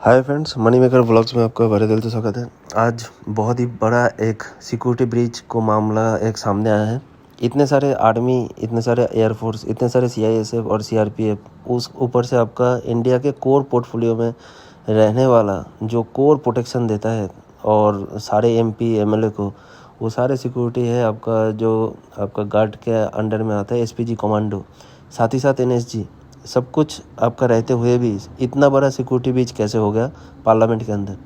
Hi friends, money maker vlogs में आपका बड़े दिल से स्वागत है। आज बहुत ही बड़ा एक सिक्योरिटी ब्रीच को मामला एक सामने आया है। इतने सारे आर्मी, इतने सारे एयरफोर्स, इतने सारे सीआईएसएफ और सीआरपीएफ, उस ऊपर से आपका इंडिया के कोर पोर्टफोलियो में रहने वाला जो कोर प्रोटेक्शन देता है और सारे एमपी एमएलए को, वो सारे सिक्योरिटी है आपका, जो आपका गार्ड के अंडर में आता है, एसपीजी कमांडो, साथ ही साथ एनएसजी, सब कुछ आपका रहते हुए भी इतना बड़ा सिक्योरिटी ब्रीच कैसे हो गया पार्लियामेंट के अंदर।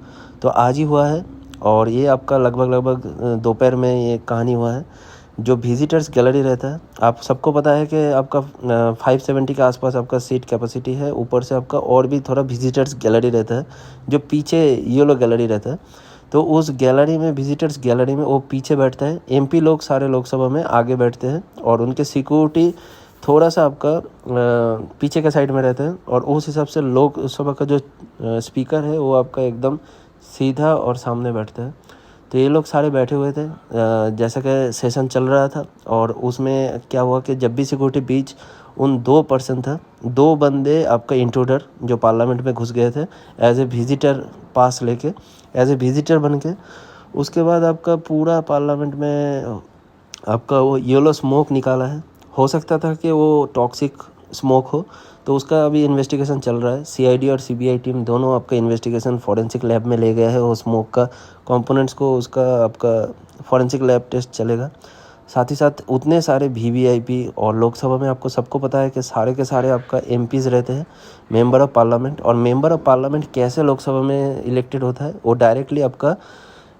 तो आज ही हुआ है और ये आपका लगभग दोपहर में ये कहानी हुआ है। जो विजिटर्स गैलरी रहता है, आप सबको पता है कि आपका 570 के आसपास आपका सीट कैपेसिटी है। ऊपर से आपका और भी थोड़ा विजिटर्स गैलरी रहता है, जो पीछे येलो गैलरी रहता है। तो उस गैलरी में, विजिटर्स गैलरी में वो पीछे बैठता है। एमपी लोग सारे लोकसभा में आगे बैठते हैं और उनके सिक्योरिटी थोड़ा सा आपका पीछे के साइड में रहता है। और उस हिसाब से लोकसभा का जो स्पीकर है वो आपका एकदम सीधा और सामने बैठता है। तो ये लोग सारे बैठे हुए थे जैसा कि सेशन चल रहा था। और उसमें क्या हुआ कि जब भी सिक्योरिटी ब्रीच उन 2 पर्सन था, 2 बंदे आपका इंट्रूडर जो पार्लियामेंट में घुस गए थे एज ए विजिटर पास लेके, एज ए विजिटर बन के। उसके बाद आपका पूरा पार्लियामेंट में आपका वो येलो स्मोक निकाला है। हो सकता था कि वो टॉक्सिक स्मोक हो, तो उसका अभी इन्वेस्टिगेशन चल रहा है। सीआईडी और सीबीआई टीम दोनों आपका इन्वेस्टिगेशन फॉरेंसिक लैब में ले गया है। वो स्मोक का कंपोनेंट्स को, उसका आपका फॉरेंसिक लैब टेस्ट चलेगा। साथ ही साथ उतने सारे वीवीआईपी, और लोकसभा में आपको सबको पता है कि सारे के सारे आपका एमपीज़ रहते हैं, मेंबर ऑफ पार्लियामेंट। और मेंबर ऑफ पार्लियामेंट कैसे लोकसभा में इलेक्टेड होता है, वो डायरेक्टली आपका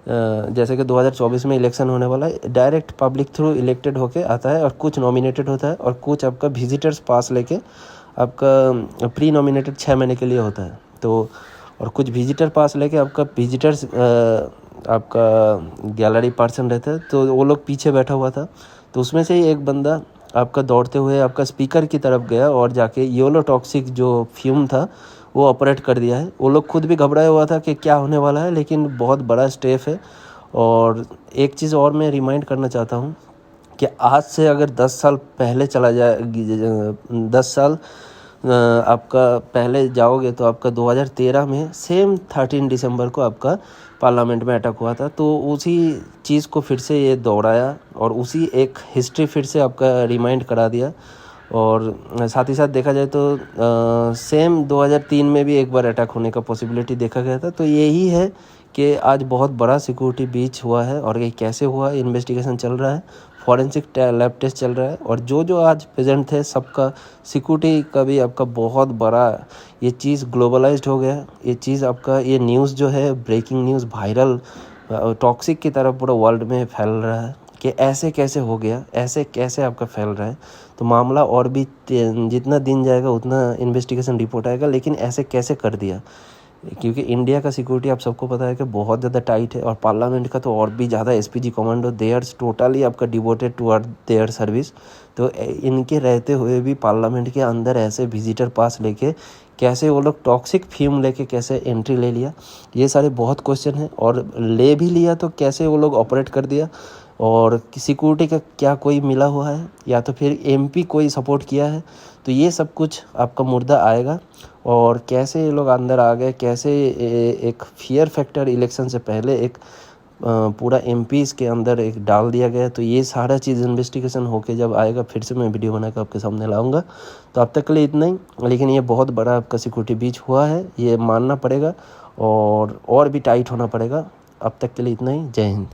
जैसे कि 2024 में इलेक्शन होने वाला है, डायरेक्ट पब्लिक थ्रू इलेक्टेड होके आता है। और कुछ नॉमिनेटेड होता है और कुछ आपका विजिटर्स पास लेके आपका प्री नॉमिनेटेड 6 महीने के लिए होता है। तो और कुछ विजिटर पास लेके आपका विजिटर्स आपका गैलरी पर्सन रहता है, तो वो लोग पीछे बैठा हुआ था। तो उसमें से ही एक बंदा आपका दौड़ते हुए आपका स्पीकर की तरफ गया और जाके येलो टॉक्सिक जो फ्यूम था वो ऑपरेट कर दिया है। वो लोग खुद भी घबराया हुआ था कि क्या होने वाला है, लेकिन बहुत बड़ा स्टेप है। और एक चीज़ और मैं रिमाइंड करना चाहता हूँ कि आज से अगर 10 साल पहले चला जाए, 10 साल आपका पहले जाओगे, तो आपका 2013 में सेम 13 दिसंबर को आपका पार्लियामेंट में अटैक हुआ था। तो उसी चीज़ को फिर से ये दोहराया और उसी एक हिस्ट्री फिर से आपका रिमाइंड करा दिया। और साथ ही साथ देखा जाए तो सेम 2003 में भी एक बार अटैक होने का पॉसिबिलिटी देखा गया था। तो यही है कि आज बहुत बड़ा सिक्योरिटी ब्रीच हुआ है और ये कैसे हुआ, इन्वेस्टिगेशन चल रहा है, फॉरेंसिक लैब टेस्ट चल रहा है। और जो आज प्रेजेंट थे सबका सिक्योरिटी का भी आपका बहुत बड़ा ये चीज़ ग्लोबलाइज्ड हो गया। ये चीज़ आपका, ये न्यूज़ जो है, ब्रेकिंग न्यूज़ वायरल टॉक्सिक की तरफ पूरा वर्ल्ड में फैल रहा है कि ऐसे कैसे हो गया, ऐसे कैसे आपका फैल रहा है। तो मामला और भी जितना दिन जाएगा उतना इन्वेस्टिगेशन रिपोर्ट आएगा, लेकिन ऐसे कैसे कर दिया, क्योंकि इंडिया का सिक्योरिटी आप सबको पता है कि बहुत ज़्यादा टाइट है। और पार्लियामेंट का तो और भी ज़्यादा, SPG commando, they are totally आपका डिवोटेड टुवर्ड देयर सर्विस। तो इनके रहते हुए भी पार्लियामेंट के अंदर ऐसे विजिटर पास लेके कैसे वो लोग टॉक्सिक फ्यूम लेके कैसे एंट्री ले लिया, ये सारे बहुत क्वेश्चन हैं। और ले भी लिया तो कैसे वो लोग ऑपरेट कर दिया, और सिक्योरिटी का क्या कोई मिला हुआ है, या तो फिर एमपी कोई सपोर्ट किया है। तो ये सब कुछ आपका मुर्दा आएगा। और कैसे ये लोग अंदर आ गए, कैसे एक फियर फैक्टर इलेक्शन से पहले एक पूरा एमपीज़ के अंदर एक डाल दिया गया। तो ये सारा चीज़ इन्वेस्टिगेशन होके जब आएगा फिर से मैं वीडियो बनाकर आपके सामने लाऊंगा। तो अब तक के लिए इतना ही, लेकिन ये बहुत बड़ा आपका सिक्योरिटी ब्रीच हुआ है, ये मानना पड़ेगा और भी टाइट होना पड़ेगा। अब तक के लिए इतना ही। जय हिंद।